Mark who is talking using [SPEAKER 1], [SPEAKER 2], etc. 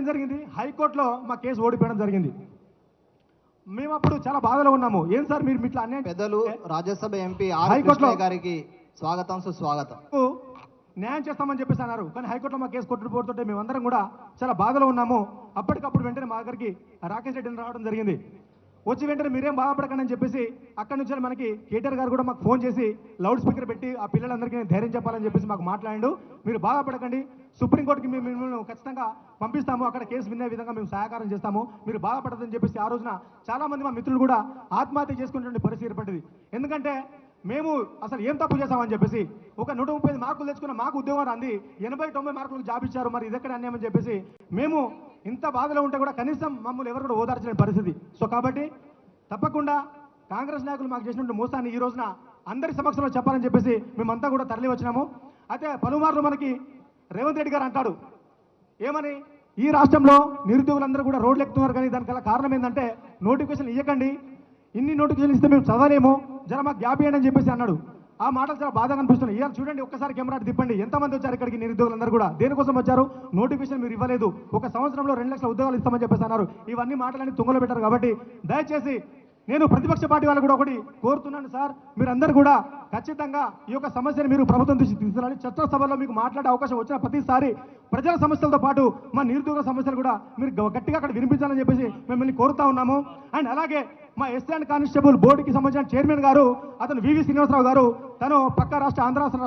[SPEAKER 1] జరిగింది, హైకోర్టులో మా కేసు ఓడిపోవడం జరిగింది. మేము అప్పుడు చాలా బాధలో ఉన్నాము. ఏం సార్ మీరు ఇట్లా అన్యాయం.
[SPEAKER 2] పెద్దలు రాజ్యసభ ఎంపీ ఆర్ కృష్ణయ్య గారికి స్వాగతం సుస్వాగతం.
[SPEAKER 1] న్యాయం చేస్తామని చెప్పేసి అన్నారు, కానీ హైకోర్టులో మా కేసు కొట్టుకుపోతుంటే మేమందరం కూడా చాలా బాధలో ఉన్నాము. అప్పటికప్పుడు వెంటనే మా దగ్గరికి రాకేష్ రెడ్డిని రావడం జరిగింది. వచ్చి వెంటనే మీరేం బాధపడకండి అని చెప్పేసి అక్కడి నుంచి మనకి కేటీఆర్ గారు కూడా మాకు ఫోన్ చేసి లౌడ్ స్పీకర్ పెట్టి ఆ పిల్లలందరికీ ధైర్యం చెప్పాలని చెప్పేసి మాకు మాట్లాడాడు. మీరు బాధపడకండి, సుప్రీంకోర్టుకి మేము మిమ్మల్ని ఖచ్చితంగా పంపిస్తాము, అక్కడ కేసు వినే విధంగా మేము సహకారం చేస్తాము, మీరు బాధపడదని చెప్పేసి ఆ రోజున చాలామంది మా మిత్రులు కూడా ఆత్మహత్య చేసుకునేటువంటి పరిస్థితి ఏర్పడింది. ఎందుకంటే మేము అసలు ఏం తప్పు చేశామని చెప్పేసి ఒక 135 మార్కులు తెచ్చుకున్న మాకు ఉద్యోగం అంది 80-90 మార్కులకు జాబ్ ఇచ్చారు, మరి ఇదెక్కడ అన్యాయం అని చెప్పేసి మేము ఇంత బాధలో ఉంటే కూడా కనీసం మమ్మల్ని ఎవరు కూడా ఓదార్చలేని పరిస్థితి. సో కాబట్టి తప్పకుండా కాంగ్రెస్ నాయకులు మాకు చేసినటువంటి మోసాన్ని ఈ రోజున అందరి సమక్షంలో చెప్పాలని చెప్పేసి మేమంతా కూడా తరలి వచ్చినాము. అయితే పలుమార్లు మనకి రేవంత్ రెడ్డి గారు అంటాడు ఏమని, ఈ రాష్ట్రంలో నిరుద్యోగులందరూ కూడా రోడ్లు ఎక్కుతున్నారు, కానీ దానికల్లా కారణం ఏంటంటే నోటిఫికేషన్ ఇవ్వకండి, ఇన్ని నోటిఫికేషన్ ఇస్తే మేము చదవలేము, జర మాకు గ్యాప్ ఇవ్వండి అని చెప్పేసి అన్నాడు. ఆ మాటలు చాలా బాధగా అనిపిస్తున్నాయి. ఇవాళ చూడండి, ఒక్కసారి కెమెరా తిప్పండి, ఎంతమంది వచ్చారు ఇక్కడికి నిరుద్యోగులందరూ కూడా దేనికోసం వచ్చారు? నోటిఫికేషన్ మీరు ఇవ్వలేదు, ఒక సంవత్సరంలో 2 లక్షల ఉద్యోగాలు ఇస్తామని చెప్పేసి అన్నారు. ఇవన్నీ మాటలన్నీ తుంగలో పెట్టారు. కాబట్టి దయచేసి నేను ప్రతిపక్ష పార్టీ వాళ్ళు కూడా ఒకటి కోరుతున్నాను సార్, మీరందరూ కూడా ఖచ్చితంగా ఈ యొక్క సమస్యను మీరు ప్రభుత్వం దృష్టికి తీసుకురావాలి. చట్టసభలో మీకు మాట్లాడే అవకాశం వచ్చిన ప్రతిసారి ప్రజల సమస్యలతో పాటు మా నిరుద్యోగ సమస్యలు కూడా మీరు గట్టిగా అక్కడ వినిపించాలని చెప్పేసి మిమ్మల్ని కోరుతా ఉన్నాము. అండ్ అలాగే మా ఎస్సీ అండ్ కానిస్టేబుల్ బోర్డుకి సంబంధించిన చైర్మన్ గారు, అతను వివి శ్రీనివాసరావు గారు, తను పక్క రాష్ట్ర ఆంధ్ర రాష్ట్రం